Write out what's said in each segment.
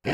Good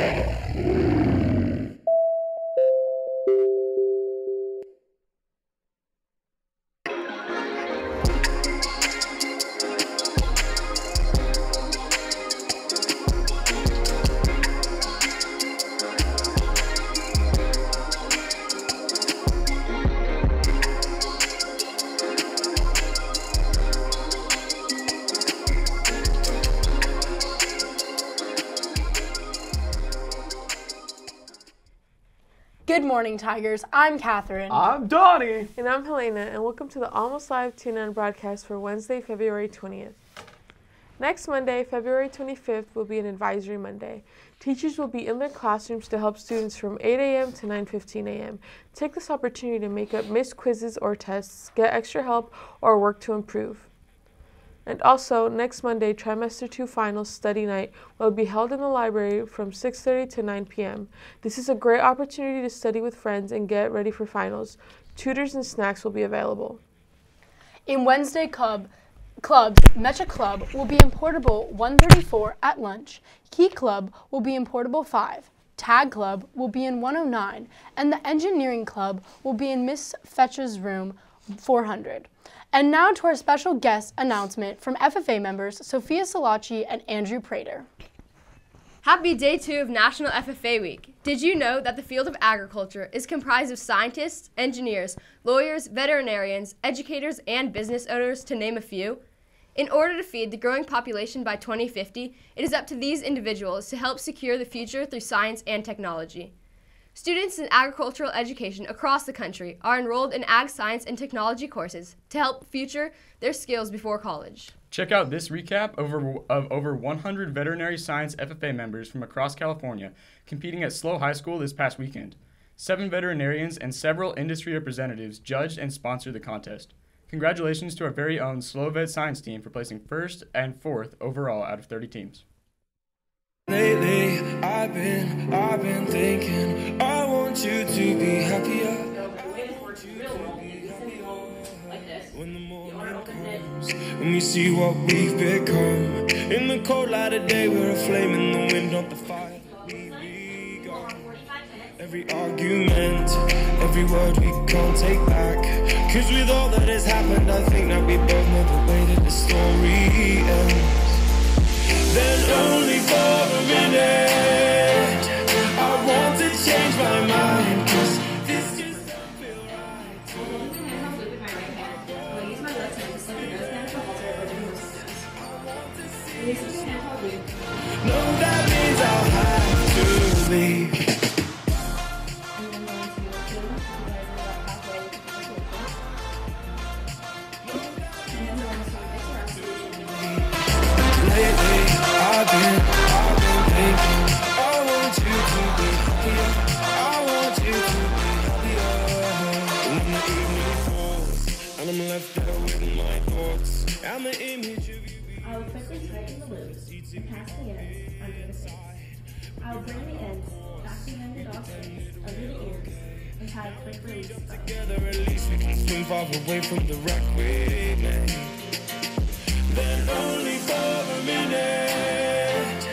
morning, Tigers. I'm Catherine. I'm Donnie. And I'm Helena, and welcome to the Almost Live TNN broadcast for Wednesday, February 20th. Next Monday, February 25th, will be an advisory Monday. Teachers will be in their classrooms to help students from 8 a.m. to 9:15 a.m. Take this opportunity to make up missed quizzes or tests, get extra help, or work to improve. And also, next Monday, Trimester 2 Finals Study Night will be held in the library from 6:30 to 9 p.m. This is a great opportunity to study with friends and get ready for finals. Tutors and snacks will be available. In Wednesday clubs, Mecha Club will be in Portable 134 at lunch. Key Club will be in Portable 5. Tag Club will be in 109. And the Engineering Club will be in Miss Fetch's room 400. And now to our special guest announcement from FFA members Sophia Salachi and Andrew Prater. Happy Day 2 of National FFA Week. Did you know that the field of agriculture is comprised of scientists, engineers, lawyers, veterinarians, educators, and business owners, to name a few? In order to feed the growing population by 2050, it is up to these individuals to help secure the future through science and technology. Students in agricultural education across the country are enrolled in ag science and technology courses to help future their skills before college. Check out this recap of over 100 veterinary science FFA members from across California competing at SLO High School this past weekend. 7 veterinarians and several industry representatives judged and sponsored the contest. Congratulations to our very own SLO Vet Science team for placing 1st and 4th overall out of 30 teams. Lately, I've been thinking, I want you to be happier. When the morning comes, when we see what we've become. In the cold light of day, we're a flame in the wind, not the fire that we've begun. Every argument, every word we can't take back. Cause with all that has happened, I think that we both know the way that the story ends. Then only for a minute I want to change my mind, cause this just don't feel right to me. I want to see you smile. No, that means I'll have to leave. I've been thinking, I want you to be happier. I want you to be happier. When the evening falls and I'm left there with my thoughts and the image of you. I will quickly tighten the loops and pass the ends under the face. I will bring the ends back behind the dog's face, under the ears, and tie a quick release bow. Together at least we can swim far away from the wreck we made. Then only for a minute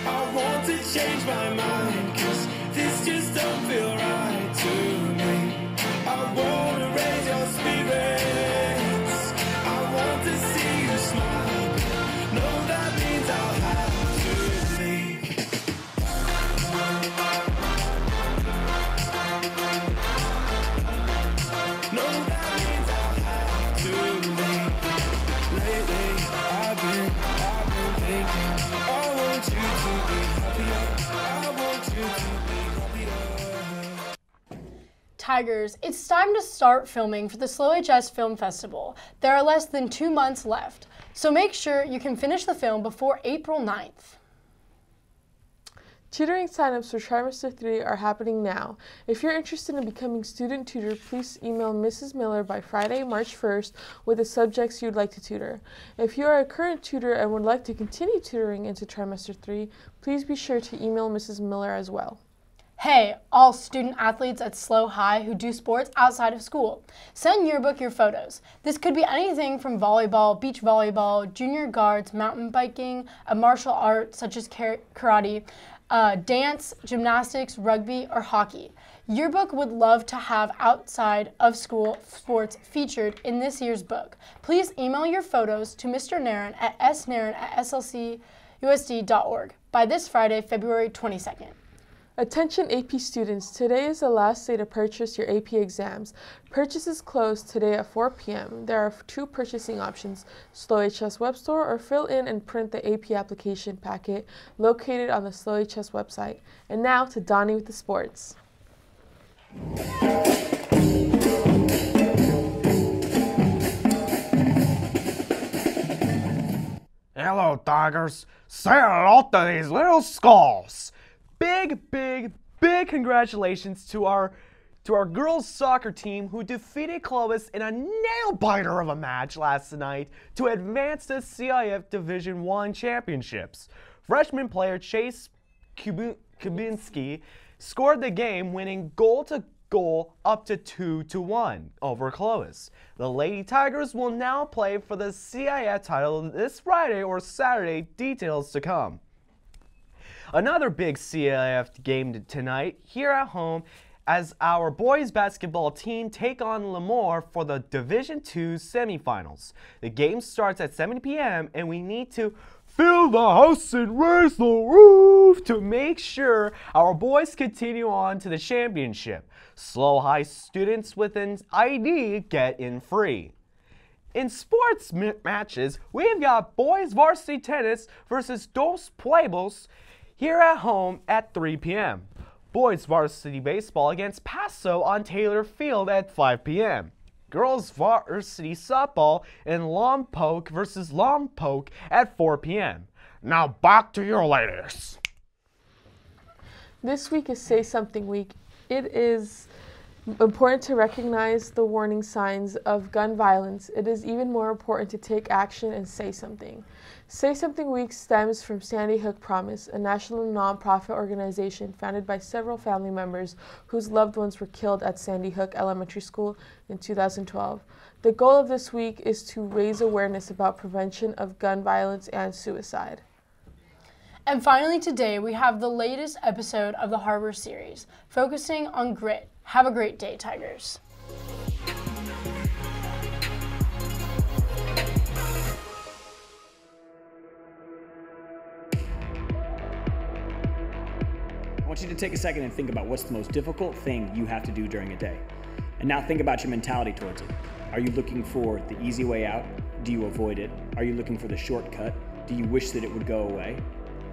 I want to change my mind, cause this just don't feel right to me. I want to raise your spirits, I want to see you smile. No, that means I'll have to leave. No, that means I'll have to leave. Lately, I've been thinking, I want you to be happier. I want you to be happier. Tigers, it's time to start filming for the SLO HS Film Festival. There are less than 2 months left, so make sure you can finish the film before April 9th. Tutoring signups for Trimester 3 are happening now. If you're interested in becoming student tutor, please email Mrs. Miller by Friday, March 1st with the subjects you'd like to tutor. If you are a current tutor and would like to continue tutoring into Trimester 3, please be sure to email Mrs. Miller as well. Hey, all student athletes at SLO High who do sports outside of school, send Yearbook your photos. This could be anything from volleyball, beach volleyball, junior guards, mountain biking, a martial art such as karate, dance, gymnastics, rugby, or hockey. Yearbook would love to have outside of school sports featured in this year's book. Please email your photos to Mr. Nairn at snairn@slcusd.org by this Friday, February 22nd. Attention AP students, today is the last day to purchase your AP exams. Purchases close today at 4 p.m. There are 2 purchasing options, Slow HS Web Store or fill in and print the AP application packet located on the Slow HS website. And now to Donnie with the sports. Hello, Tigers. Say hello to these little skulls. Big congratulations to our girls soccer team who defeated Clovis in a nail-biter of a match last night to advance to CIF Division I championships. Freshman player Chase Kubinski scored the game-winning goal-to-goal up to 2-1 over Clovis. The Lady Tigers will now play for the CIF title this Friday or Saturday, details to come. Another big CIF game tonight here at home as our boys basketball team take on Lemoore for the Division II semifinals. The game starts at 7 p.m. and we need to fill the house and raise the roof to make sure our boys continue on to the championship. Slow High students with an ID get in free. In sports matches, we've got boys varsity tennis versus Dos Pueblos here at home at 3 p.m. Boys varsity baseball against Paso on Taylor Field at 5 p.m. Girls varsity softball in Lompoc versus Lompoc at 4 p.m. Now back to your ladies. This week is Say Something Week. It is important to recognize the warning signs of gun violence. It is even more important to take action and say something. Say Something Week stems from Sandy Hook Promise, a national nonprofit organization founded by several family members whose loved ones were killed at Sandy Hook Elementary School in 2012. The goal of this week is to raise awareness about prevention of gun violence and suicide. And finally today, we have the latest episode of the Harbor series, focusing on grit. Have a great day, Tigers. I want you to take a second and think about what's the most difficult thing you have to do during a day. And now think about your mentality towards it. Are you looking for the easy way out? Do you avoid it? Are you looking for the shortcut? Do you wish that it would go away?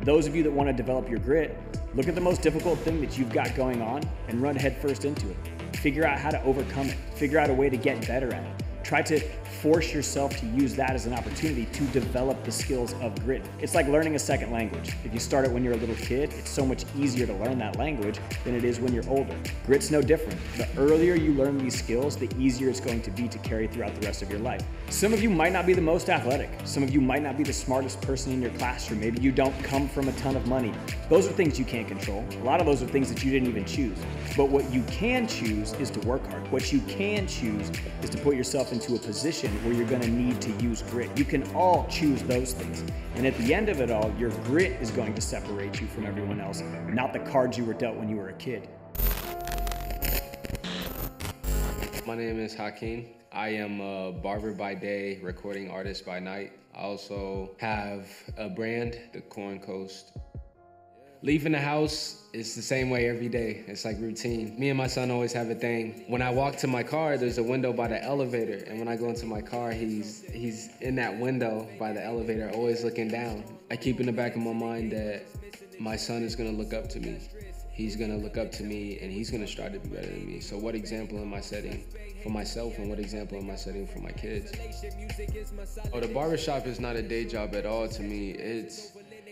Those of you that want to develop your grit, look at the most difficult thing that you've got going on and run headfirst into it. Figure out how to overcome it. Figure out a way to get better at it. Try to force yourself to use that as an opportunity to develop the skills of grit. It's like learning a second language. If you start it when you're a little kid, it's so much easier to learn that language than it is when you're older. Grit's no different. The earlier you learn these skills, the easier it's going to be to carry throughout the rest of your life. Some of you might not be the most athletic. Some of you might not be the smartest person in your classroom. Maybe you don't come from a ton of money. Those are things you can't control. A lot of those are things that you didn't even choose. But what you can choose is to work hard. What you can choose is to put yourself into a position where you're going to need to use grit. You can all choose those things. And at the end of it all, your grit is going to separate you from everyone else, not the cards you were dealt when you were a kid. My name is Hakeem. I am a barber by day, recording artist by night. I also have a brand, the Corn Coast. Leaving the house is the same way every day. It's like routine. Me and my son always have a thing. When I walk to my car, there's a window by the elevator. And when I go into my car, he's in that window by the elevator, always looking down. I keep in the back of my mind that my son is gonna look up to me. He's gonna look up to me and he's gonna strive to be better than me. So what example am I setting for myself and what example am I setting for my kids? Oh, the barbershop is not a day job at all to me.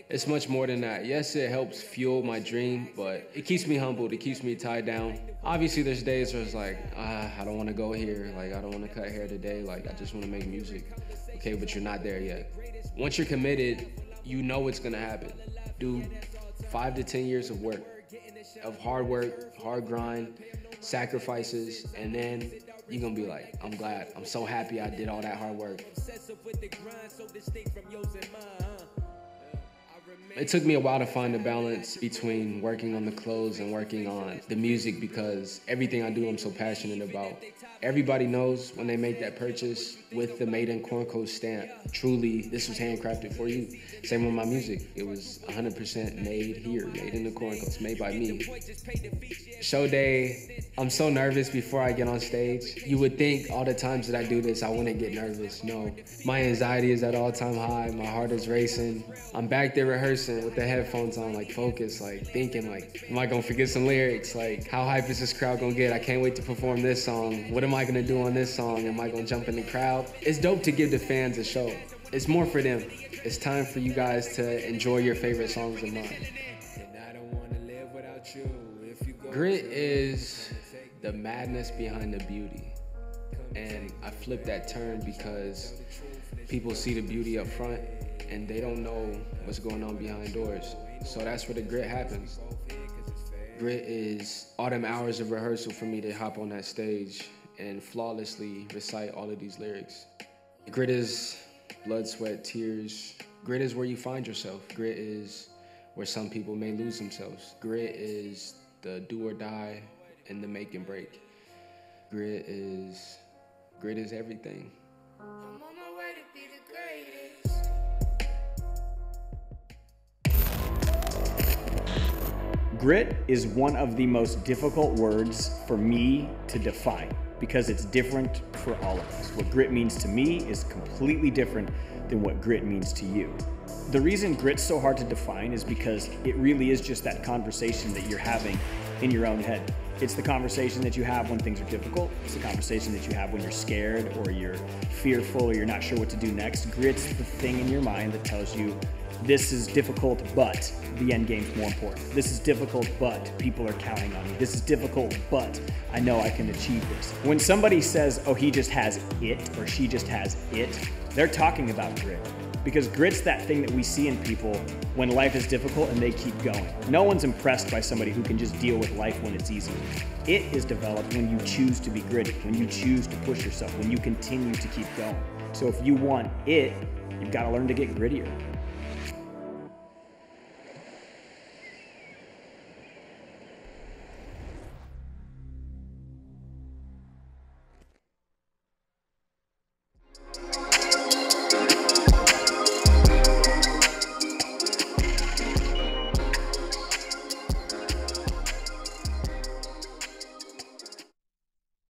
It's much more than that. Yes, it helps fuel my dream, but it keeps me humbled. It keeps me tied down. Obviously, there's days where it's like, I don't want to go here. Like, I don't want to cut hair today. Like, I just want to make music. Okay, but you're not there yet. Once you're committed, you know it's going to happen. Do 5 to 10 years of work, of hard work, hard grind, sacrifices, and then you're going to be like, I'm glad. I'm so happy I did all that hard work. It took me a while to find a balance between working on the clothes and working on the music because everything I do I'm so passionate about. Everybody knows when they make that purchase with the Made in Corn Coast stamp, truly this was handcrafted for you. Same with my music. It was 100% made here, made in the Corn Coast, made by me. Show day, I'm so nervous before I get on stage. You would think all the times that I do this, I wouldn't get nervous. No, my anxiety is at all-time high. My heart is racing. I'm back there rehearsing with the headphones on, like focused, like thinking, like, am I gonna forget some lyrics? Like, how hype is this crowd gonna get? I can't wait to perform this song. What am I gonna do on this song? Am I gonna jump in the crowd? It's dope to give the fans a show. It's more for them. It's time for you guys to enjoy your favorite songs of mine. Grit is the madness behind the beauty. And I flip that turn because people see the beauty up front and they don't know what's going on behind doors. So that's where the grit happens. Grit is all them hours of rehearsal for me to hop on that stage and flawlessly recite all of these lyrics. Grit is blood, sweat, tears. Grit is where you find yourself. Grit is where some people may lose themselves. Grit is the do or die and the make and break. Grit is everything. I'm on my way to be the greatest. Grit is one of the most difficult words for me to define because it's different for all of us. What grit means to me is completely different than what grit means to you. The reason grit's so hard to define is because it really is just that conversation that you're having in your own head. It's the conversation that you have when things are difficult. It's the conversation that you have when you're scared or you're fearful or you're not sure what to do next. Grit's the thing in your mind that tells you this is difficult, but the end game's more important. This is difficult, but people are counting on me. This is difficult, but I know I can achieve this. When somebody says, oh, he just has it or she just has it, they're talking about grit. Because grit's that thing that we see in people when life is difficult and they keep going. No one's impressed by somebody who can just deal with life when it's easy. It is developed when you choose to be gritty, when you choose to push yourself, when you continue to keep going. So if you want it, you've got to learn to get grittier.